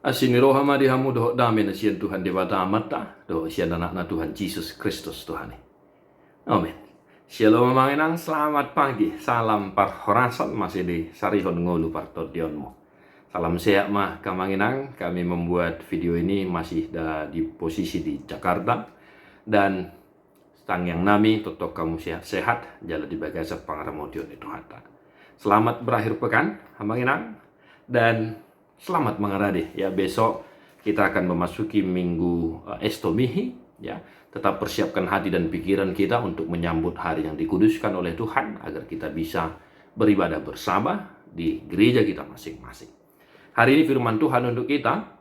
Asini roha madihamu doh dami na siyan Tuhan di bata mata doh siyan anak na Tuhan Yesus Kristus Tuhan. Amin. Shalom manginang, selamat pagi. Salam parhorasan masih di Sarihon Ngolu Partodionmu. Salam sehat mah kamanginang. Kami membuat video ini masih di posisi di Jakarta dan tang yang nami totok kamu sehat-sehat jala di bagasa pangaramodion itu hata. Selamat berakhir pekan kamanginang dan selamat mengaradi ya, besok kita akan memasuki minggu Estomihi ya. Tetap persiapkan hati dan pikiran kita untuk menyambut hari yang dikuduskan oleh Tuhan agar kita bisa beribadah bersama di gereja kita masing-masing. Hari ini firman Tuhan untuk kita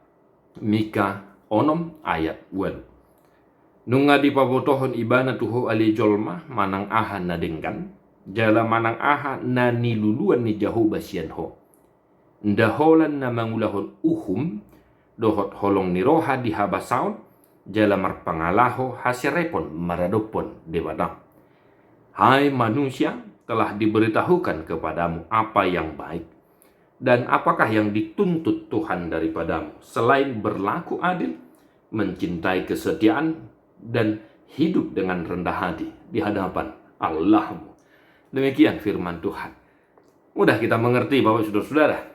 Mika 6 ayat 1. Nunga di pabotohon ibana tuho ali jolma manang aha nadengkan jala manang aha na niluluan ni jahu basian ho. Ndaholan na mangulahon uhum dohot holong niroha di habasaon jala marpangalaho hasirepon maradopon debadang. Hai manusia, telah diberitahukan kepadamu apa yang baik dan apakah yang dituntut Tuhan daripadamu selain berlaku adil, mencintai kesetiaan dan hidup dengan rendah hati di hadapan Allahmu. Demikian firman Tuhan. Mudah kita mengerti bahwa saudara-saudara,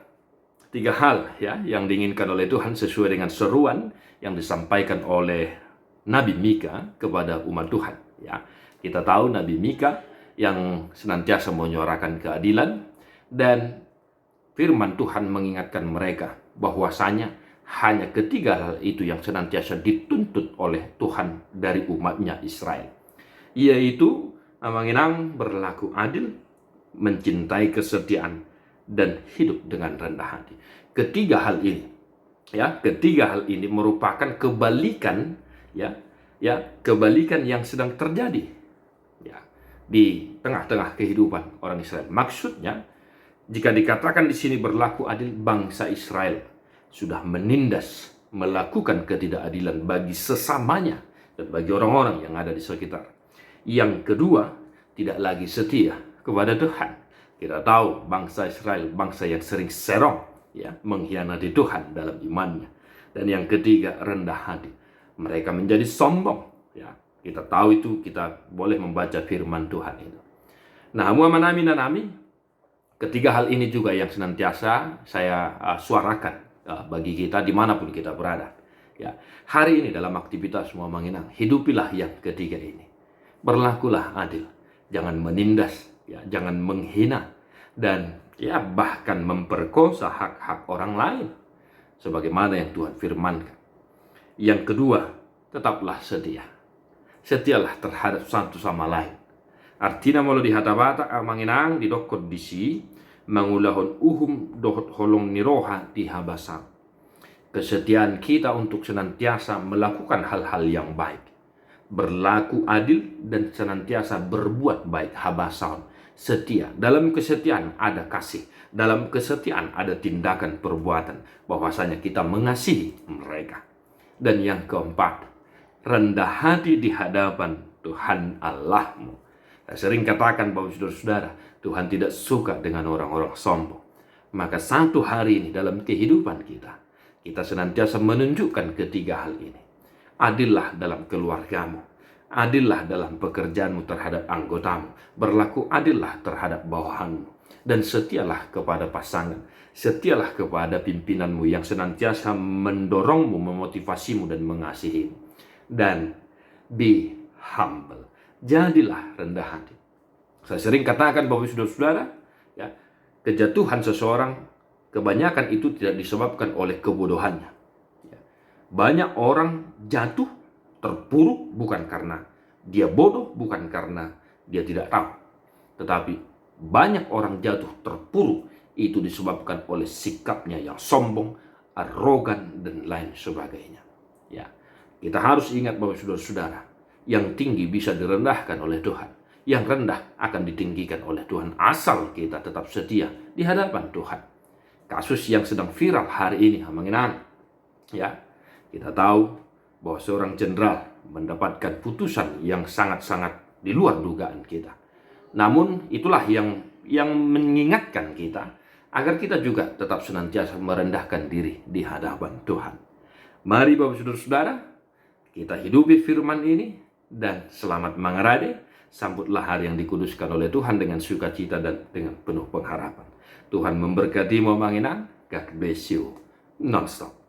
3 hal ya yang diinginkan oleh Tuhan sesuai dengan seruan yang disampaikan oleh Nabi Mika kepada umat Tuhan ya. Kita tahu Nabi Mika yang senantiasa menyuarakan keadilan, dan firman Tuhan mengingatkan mereka bahwasanya hanya 3 hal itu yang senantiasa dituntut oleh Tuhan dari umatnya Israel, yaitu amanginang berlaku adil, mencintai kesetiaan dan hidup dengan rendah hati. 3 hal ini ya, 3 hal ini merupakan kebalikan kebalikan yang sedang terjadi ya di tengah-tengah kehidupan orang Israel. Maksudnya, jika dikatakan di sini berlaku adil, bangsa Israel sudah menindas, melakukan ketidakadilan bagi sesamanya dan bagi orang-orang yang ada di sekitar. Yang kedua, tidak lagi setia kepada Tuhan. Kita tahu bangsa Israel bangsa yang sering serong ya, mengkhianati Tuhan dalam imannya. Dan yang ketiga, rendah hati. Mereka menjadi sombong ya. Kita tahu itu, kita boleh membaca firman Tuhan itu. Nah, muamanami dan nami, 3 hal ini juga yang senantiasa saya suarakan bagi kita dimanapun kita berada ya. Hari ini dalam aktivitas muamanginang, hidupilah yang 3 ini. Berlakulah adil, jangan menindas ya, jangan menghina dan ya bahkan memperkosa hak-hak orang lain sebagaimana yang Tuhan firmankan. Yang kedua, tetaplah setia. Setialah terhadap satu sama lain. Artinya mau dihatabata amanginang didokot disi mangulahon uhum dohot holong niroha di habasa. Kesetiaan kita untuk senantiasa melakukan hal-hal yang baik, berlaku adil dan senantiasa berbuat baik, habasaon, setia. Dalam kesetiaan ada kasih, dalam kesetiaan ada tindakan perbuatan bahwasanya kita mengasihi mereka. Dan yang keempat, rendah hati di hadapan Tuhan Allahmu. Saya sering katakan bahwa saudara-saudara, Tuhan tidak suka dengan orang-orang sombong. Maka satu hari ini dalam kehidupan kita senantiasa menunjukkan 3 hal ini. Adillah dalam keluargamu, adillah dalam pekerjaanmu terhadap anggotamu, berlaku adillah terhadap bawahanmu, dan setialah kepada pasangan, setialah kepada pimpinanmu yang senantiasa mendorongmu, memotivasimu dan mengasihimu. Dan be humble, jadilah rendah hati. Saya sering katakan bahwa saudara-saudara ya, kejatuhan seseorang kebanyakan itu tidak disebabkan oleh kebodohannya. Banyak orang jatuh terpuruk bukan karena dia bodoh, bukan karena dia tidak tahu. Tetapi banyak orang jatuh terpuruk itu disebabkan oleh sikapnya yang sombong, arogan, dan lain sebagainya. Ya, kita harus ingat bahwa saudara-saudara, yang tinggi bisa direndahkan oleh Tuhan, yang rendah akan ditinggikan oleh Tuhan asal kita tetap setia di hadapan Tuhan. Kasus yang sedang viral hari ini, amanginan ya. Kita tahu bahwa seorang jenderal mendapatkan putusan yang sangat-sangat di luar dugaan kita. Namun itulah yang mengingatkan kita agar kita juga tetap senantiasa merendahkan diri di hadapan Tuhan. Mari Bapak Saudara-saudara, kita hidupi firman ini, dan selamat mengerade, sambutlah hari yang dikuduskan oleh Tuhan dengan sukacita dan dengan penuh pengharapan. Tuhan memberkati Momanginang. God bless you non-stop.